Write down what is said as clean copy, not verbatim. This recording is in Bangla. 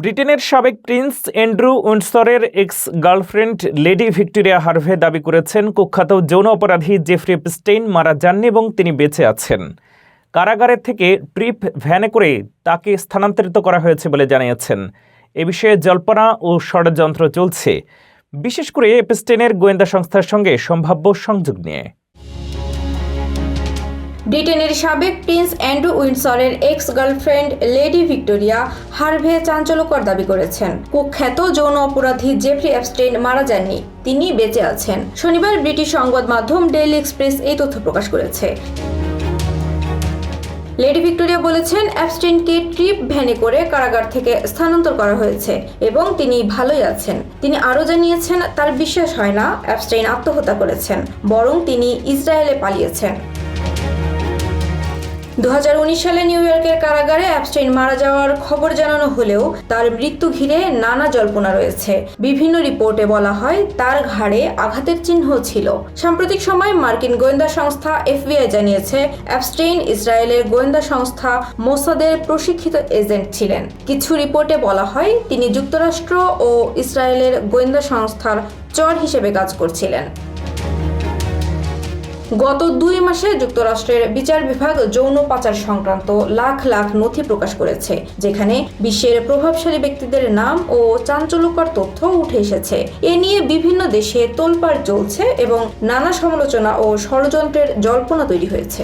ব্রিটেনের সাবেক প্রিন্স অ্যান্ড্রু উইন্ডসরের ex girlfriend lady Victoria Harvey দাবি করেছেন কুখ্যাত যৌন অপরাধী জেফ্রি এপস্টেইন মারা যাননি এবং তিনি বেঁচে আছেন। কারাগারের থেকে ট্রিপ ভ্যানে করে তাকে স্থানান্তরিত করা হয়েছে বলে জানিয়েছেন। এ বিষয়ে জল্পনা ও ষড়যন্ত্র চলছে, বিশেষ করে এপস্টেইনের গোয়েন্দা সংস্থার সঙ্গে সম্ভাব্য সংযোগ নিয়ে। ব্রিটেনের সাবেক প্রিন্স অ্যান্ড্রু উইন্ডসরের ex girlfriend lady Victoria Harvey চাঞ্চল্যকর দাবি করেছেন কুখ্যাত যৌন অপরাধী জেফ্রি এপস্টেইন মারা যাননি, তিনি বেঁচে আছেন। শনিবার ব্রিটিশ সংবাদ মাধ্যম ডেইলি এক্সপ্রেস এই তথ্য প্রকাশ করেছে। লেডি ভিক্টোরিয়া বলেছেন, এপস্টেইনকে ট্রিপ ভ্যানে করে কারাগার থেকে স্থানান্তর করা হয়েছে এবং তিনি ভালোই আছেন। তিনি আরও জানিয়েছেন, তার বিশ্বাস হয় না এপস্টেইন আত্মহত্যা করেছেন, বরং তিনি ইসরায়েলে পালিয়েছেন। 2019 সালে নিউ ইয়র্কের কারাগারে এপস্টেইন মারা যাওয়ার খবর জানানো হলেও তার মৃত্যু ঘিরে নানা জল্পনা রয়েছে। বিভিন্ন রিপোর্টে বলা হয় তার ঘাড়ে আঘাতের চিহ্ন ছিল। সাম্প্রতিক সময় মার্কিন গোয়েন্দা সংস্থা FBI জানিয়েছে এপস্টেইন ইসরায়েলের গোয়েন্দা সংস্থা মোসাদের প্রশিক্ষিত এজেন্ট ছিলেন। কিছু রিপোর্টে বলা হয় তিনি যুক্তরাষ্ট্র ও ইসরায়েলের গোয়েন্দা সংস্থার চর হিসেবে কাজ করছিলেন। গত 2 মাসে যুক্তরাষ্ট্রের বিচার বিভাগ যৌন পাচার সংক্রান্ত লাখ লাখ নথি প্রকাশ করেছে, যেখানে বিশ্বের প্রভাবশালী ব্যক্তিদের নাম ও চাঞ্চল্যকর তথ্য উঠে এসেছে। এ নিয়ে বিভিন্ন দেশে তোলপাড় চলছে এবং নানা সমালোচনা ও ষড়যন্ত্রের জল্পনা তৈরি হয়েছে।